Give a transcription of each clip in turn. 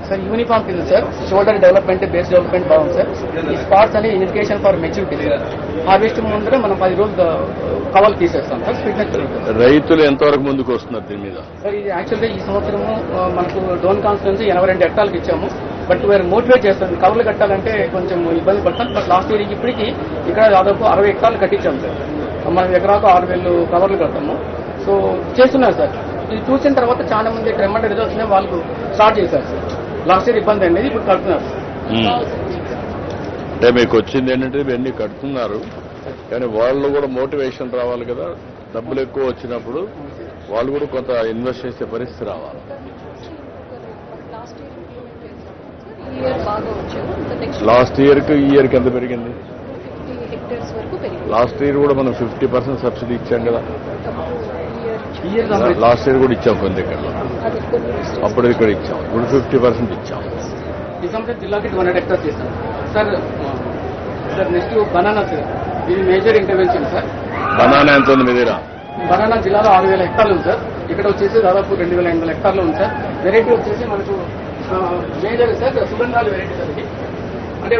Sir uniform కింద sir shoulder development, base development బాగుంది sir. ఈ స్పాట్స్ అనే indication for maturity sir. Harvest ముందర మనం 10 రోజులు కవలు తీసేస్తాం సార్. ఫిట్నెస్ జరుగుతుంది. రైతులు ఎంతవరకు ముందుకు వస్తున్నారు దీని మీద? సార్ ఇది యాక్చువల్గా ఈ సంవత్సరము మనకు డోన్ కాన్స్టిట్యున్సీ 82 హెక్టార్లకు ఇచ్చాము. బట్ వీరు మోటివేట్ చేస్తాం. కవర్లు కట్టాలంటే కొంచెం ఇబ్బంది పడతాం. బట్ లాస్ట్ ఇయర్ ఇప్పటికి ఇక్కడ దాదాపు 60 హెక్టార్లు కట్టించాము సార్. మనం ఎకరాకు 6,000 కవర్లు కడతాము. సో చేస్తున్నారు సార్. ఇది చూసిన తర్వాత చాలా మంది ట్రెమండ్ రిజల్ట్స్ వాళ్ళు స్టార్ట్ చేశారు సార్. లాస్ట్ ఇయర్ ఇబ్బంది అనేది ఇప్పుడు కడుతున్నారు. అంటే మీకు వచ్చింది ఏంటంటే ఇవన్నీ కడుతున్నారు, కానీ వాళ్ళు కూడా మోటివేషన్ రావాలి కదా. డబ్బులు ఎక్కువ వచ్చినప్పుడు వాళ్ళు కూడా కొంత ఇన్వెస్ట్ చేసే పరిస్థితి రావాలి. లాస్ట్ ఇయర్కి ఈ ఇయర్కి ఎంత పెరిగింది? లాస్ట్ ఇయర్ కూడా మనం 50% సబ్సిడీ ఇచ్చాం కదా. లాస్ట్ ఇయర్ కూడా ఇచ్చాం కొంత ఇక్కడ, అప్పుడు ఇక్కడ ఇచ్చాం, ఇప్పుడు 50% ఇచ్చాం. ఈ సంవత్సరం జిల్లాకి 200 హెక్టార్స్ చేస్తాం sir. Sir next banana sir, ఇది మేజర్ ఇంటర్వెన్షన్ సార్. బనానా ఎంత ఉంది మీ దగ్గర? బనానా జిల్లాలో 6,000 హెక్టార్లు ఉంది సార్. ఇక్కడ వచ్చేసి దాదాపు 2,800 హెక్టార్లు ఉంది సార్. వెరైటీ వచ్చేసి మనకు మేజర్ సార్ సుగంధాలు వెరైటీ సార్. ఇది అంటే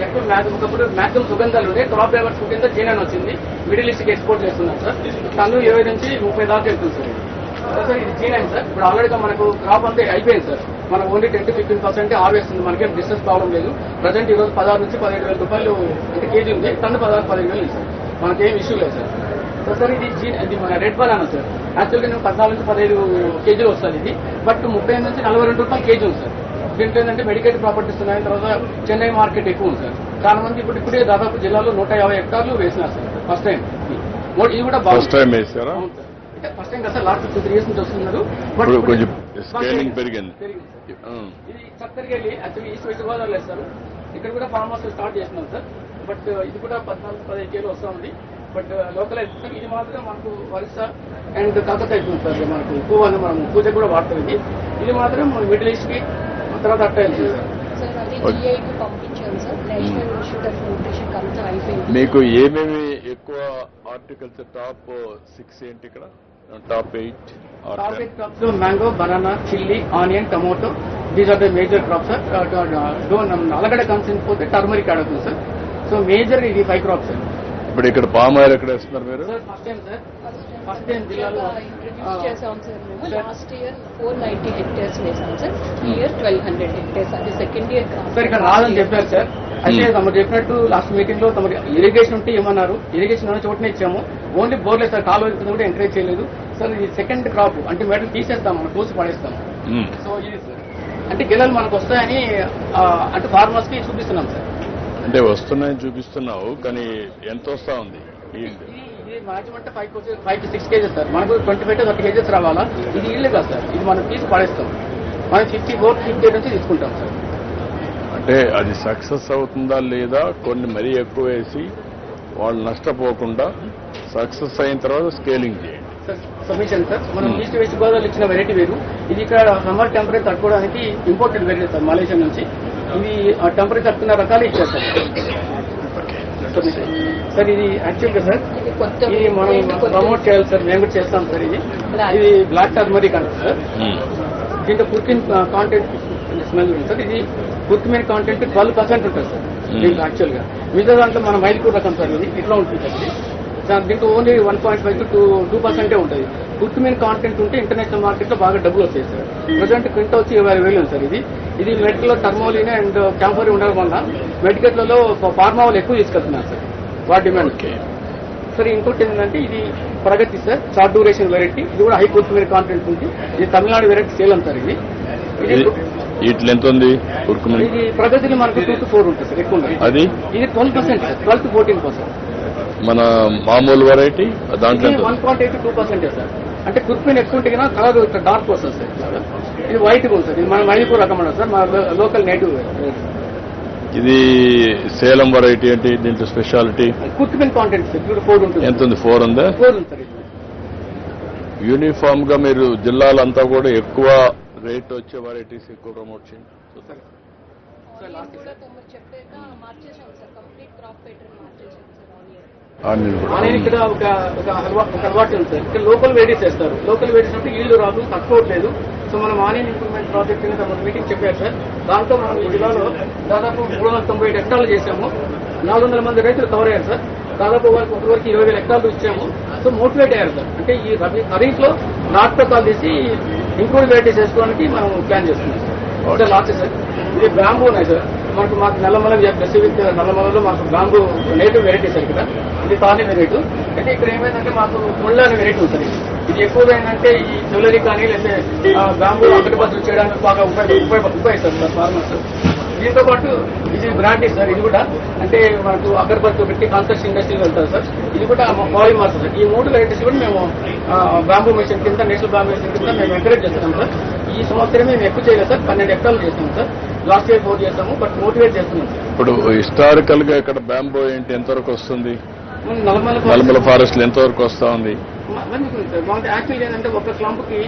ఎక్కువ ఒకప్పుడు మ్యాక్సిమం సుగంధాలు ఉండే క్రాప్ డ్రైవర్స్ కింద చైనా వచ్చింది. మిడిల్ ఈస్ట్కి ఎక్స్పోర్ట్ చేస్తున్నాం సార్. టన్ను 20 నుంచి 30 దాకా వెళ్తుంది సార్. సార్ ఇది చైనా సార్. ఇప్పుడు ఆల్రెడీ మనకు క్రాప్ అంతా అయిపోయింది సార్. మనం ఓన్లీ 10 to 15% హార్వెస్ట్ ఉంది. మనకేం డిస్టెన్స్ ప్రాబ్లం లేదు. ప్రజెంట్ ఈ రోజు 16 నుంచి 17,000 రూపాయలు అంటే కేజీ ఉంది. Ton 16-15,000 sir. మనకేం ఇష్యూ లేదు సార్. సార్ ఇది మన రెడ్ బనానా సార్. యాక్చువల్గా నేను 14 నుంచి 15 కేజీలు వస్తుంది ఇది. బట్ 35 నుంచి 42 రూపాయలు కేజీ ఉంది సార్. దీంట్లో ఏంటంటే మెడికేట్ ప్రాపర్టీస్ ఉన్నాయి. తర్వాత చెన్నై మార్కెట్ ఎక్కువ ఉంది సార్. చాలా మంది ఇప్పుడే దాదాపు జిల్లాలో 150 హెక్టార్లు వేసినారు సార్. ఫస్ట్ టైం ఇది కూడా ఫస్ట్ టైం వేసారా? ఫస్ట్ టైం కదా సార్. లాస్ట్ 2-3 ఇయర్స్ నుంచి వస్తున్నారు. కొంచెం స్కేలింగ్ పెరిగింది. ఇది చక్కరికి వెళ్ళి యాక్చువల్లీ ఈస్ట్ వెస్ట్ గోదావరిలో వేస్తారు. ఇక్కడ కూడా ఫార్మ్ హౌస్ స్టార్ట్ చేస్తున్నాం సార్. బట్ ఇది కూడా 14-15 కేజీలు వస్తూ ఉంది. బట్ లోకల్ అయితే ఇది మాత్రం మనకు వరుస అండ్ కాకత అవుతుంది సార్. మనకు పువ్వు అని మనం పూజ కూడా వాడుతుంది. ఇది మాత్రం మిడిల్ ఈస్ట్ కి తర్వాత అట్ట వెళ్తుంది సార్. మీకు ఏమేమి ఎక్కువ హార్టికల్చర్ టాప్ 6 ఏంటి ఇక్కడ? Top 8 crops mango, banana, chili, onion, tomato. These are the major crops sir. Alagada comes in for the turmeric adugundi sir. So major ఇది 5 crops sir. ఇప్పుడు ఇక్కడ పామ్ ఆయిల్ ఎక్కడ వేస్తున్నారు మీరు? Sir first time sir. First time జిల్లాలో introduce చేసాం sir. మేము last year 490 hectares వేసాం సార్. ఈ ఇయర్ 1200 హెక్టేర్స్. అది సెకండ్ ఇయర్ సార్. ఇక్కడ రాదని చెప్పారు సార్. అయితే తమరు చెప్పినట్టు లాస్ట్ మీటింగ్ లో తమరు ఇరిగేషన్ ఉంటే ఏమన్నారు. ఇరిగేషన్ అనే చోటనే ఇచ్చాము. ఓన్లీ బోర్లేదు సార్. కాలువ కూడా ఎంకరేజ్ చేయలేదు సార్. ఇది సెకండ్ క్రాప్ అంటే మెటల్ తీసేస్తాం, మనం కోసి పడేస్తాం. సో ఇది సార్ అంటే గిల్లలు మనకు వస్తాయని అంటే ఫార్మర్స్ కి చూపిస్తున్నాం సార్. అంటే వస్తున్నాయని చూపిస్తున్నావు, కానీ ఎంత వస్తా ఉంది? ఇది మాక్సిమం అంటే 5 to 6 కేజెస్ సార్. మనకు 25 to 30 కేజెస్ రావాలా. ఇది ఇల్లు కాదు సార్. ఇది మనం తీసి పడేస్తాం. మనం 54-50 నుంచి తీసుకుంటాం సార్. అంటే అది సక్సెస్ అవుతుందా లేదా? కొన్ని మరీ ఎక్కువ వేసి వాళ్ళు నష్టపోకుండా సక్సెస్ అయిన తర్వాత స్కేలింగ్ చేయండి సార్. Submission sir. మనం ఈస్ట్ వెస్ట్ గోదావరిలో ఇచ్చిన వెరైటీ వేరు. ఇది ఇక్కడ సమ్మర్ టెంపరేచర్ తట్టుకోవడానికి ఇంపోర్టెడ్ వెరైటీ సార్ మలేషియా నుంచి. ఇది టెంపరేచర్ తట్టుకున్న రకాలు ఇచ్చారు సార్. సార్ ఇది యాక్చువల్గా సార్ ఇది మనం ప్రమోట్ చేయాలి సార్. మేము కూడా చేస్తాం సార్. ఇది బ్లాక్ టర్మరిక్ అంటారు సార్. దీంట్లో కుర్కిన్ కాంటెంట్ స్మెల్ ఉంది సార్. ఇది కుర్కిమిన్ కాంటెంట్ 12% ఉంటుంది సార్ దీంట్లో యాక్చువల్గా. మిగతా దాంట్లో మన మైల్కూర్ రకం సార్. ఇది ఇట్లా ఉంటుంది సార్. దీంట్లో ఓన్లీ 1.5 to 2% ఉంటుంది. కుర్కిమిన్ కాంటెంట్ ఉంటే ఇంటర్నేషనల్ మార్కెట్ లో బాగా డబ్బులు వస్తాయి సార్. ప్రజెంట్ క్వింటా వచ్చి 20,000 ఉంది సార్. ఇది మెడికల్ లో టర్మోలిన్ అండ్ క్యాంఫోరీ ఉండడం వల్ల మెడికల్లో ఫార్మా వాళ్ళు ఎక్కువ తీసుకెళ్తున్నారు సార్. వాటి డిమాండ్ సార్. ఇంకోటి ఏంటంటే ఇది ప్రగతి సార్. Short duration variety. ఇది కూడా హై కుర్కుమిన్ కాంటెంట్ ఉంది. ఇది తమిళనాడు వెరైటీ సేలం సార్. ఇది వీటిలో ఎంత ఉంది? ఇది ప్రగతిలో మనకు 2 to 4 ఉంటుంది సార్. ఎక్కువ ఉంది. అది ఇది 12% సార్. 12 to 14%. మన మామూలు వెరైటీ దాంట్లో 1.8 to 2% సార్. అంటే కుర్కుమిన్ ఎక్కువ ఉంటే కన్నా కలర్ ఇక్కడ డార్క్ వస్తుంది సార్. ఇది వైట్ ఉంది సార్. ఇది మన మైలిపూర్ రకం అన్నారు సార్. మన లోకల్ నేటివ్. ఇది సేలం వెరైటీ ఏంటి? దీంట్లో స్పెషాలిటీ కుర్కుమిన్ కాంటెంట్ సార్. 4 ఉంటుంది. ఎంత ఉంది? 4 ఉందా? 4 ఉంది సార్. యూనిఫామ్ గా మీరు జిల్లాలంతా కూడా ఎక్కువ రేట్ వచ్చే వెరైటీస్ ఎక్కువ ప్రమోట్ చేయండి. ఇక్కడ ఒక అలవాటు ఉంది సార్. ఇక్కడ లోకల్ వెరైటీస్ చేస్తారు. లోకల్ వెరైటీస్ అంటే ఈల్డ్ రాదు, తక్కువ లేదు. సో మనం ఆనియన్ ఇంప్రూవ్మెంట్ ప్రాజెక్ట్ కింద మన మీటింగ్ చెప్పారు సార్. దాంతో మనం ఈ జిల్లాలో దాదాపు 397 హెక్టార్లు చేశాము. 400 మంది రైతులు కవర్ అయ్యారు సార్. దాదాపు వాళ్ళకి ఒకరికి 20,000 హెక్టార్లు ఇచ్చాము. సో మోటివేట్ అయ్యారు సార్. అంటే ఈ ఖరీఫ్ లో నాటు రకాలు తీసి ఇంప్రూవ్ వెరైటీస్ చేసుకోవడానికి మనం ప్లాన్ చేస్తున్నాం సార్. సార్ లాస్ట్ సార్ ఇది బ్యాంబూ ఉన్నాయి సార్. మాకు నల్లమల స్పెసిఫిక్ నల్లమలలో మాకు బ్యాంబూ నేటివ్ వెరైటీ సార్. ఇక్కడ ఇది తానే వెరైటీ. అయితే ఇక్కడ ఏమైందంటే మాకు ముళ్ళ అనే వెరైటీ ఉంటుంది. ఇది ఎక్కువగా ఏంటంటే ఈ జ్యువెలరీ కానీ లేకపోతే బ్యాంబూ అగరబత్తులు చేయడానికి బాగా ఉపయోగిస్తారు సార్ ఫార్మర్స్. దీంతో పాటు ఇది బ్రాండీ సార్. ఇది కూడా అంటే మనకు అగరబత్తులు పెట్టి కన్స్ట్రక్షన్ ఇండస్ట్రీ వెళ్తారు సార్. ఇది కూడా పాలిమర్స్ సార్. ఈ 3 వెరైటీస్ కూడా మేము బ్యాంబూ మిషన్ కింద నేషనల్ బ్యాంబూ మిషన్ కింద మేము ఎంకరేజ్ చేస్తున్నాం సార్. ఈ సంవత్సరం మేము ఎక్కువ చేయలేదు సార్. 12 హెక్టార్లు చేస్తాం సార్. లాస్ట్ ఇయర్ 4 చేస్తాము. బట్ మోటివేట్ చేస్తున్నాం సార్. ఇప్పుడు హిస్టారికల్ గా ఇక్కడ బ్యాంబో ఏంటి ఎంతవరకు వస్తుంది? నల్లమల నల్లమల ఫారెస్ట్ ఎంతవరకు వస్తా ఉంది? మంచిగా ఉంది సార్. మనకి యాక్చువల్గా ఏంటంటే ఒక క్లంప్ కి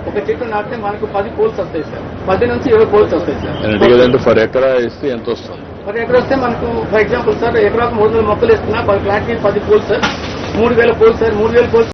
ఒక చెట్టు నాటితే మనకు 10 పోల్స్ వస్తాయి సార్. 10 నుంచి 20 పోల్స్ వస్తాయి సార్. నేను అడిగేదంటే ఫర్ ఎకరా ఇస్తే ఎంత వస్తుంది? పర్ ఎకరా వస్తే మనకు ఫర్ ఎగ్జాంపుల్ సార్ ఎకరాకు 300 మొక్కలు వేస్తున్నా 10 ప్లాంట్ కి 10 poles sir. 3,000 poles sir. 3,000 poles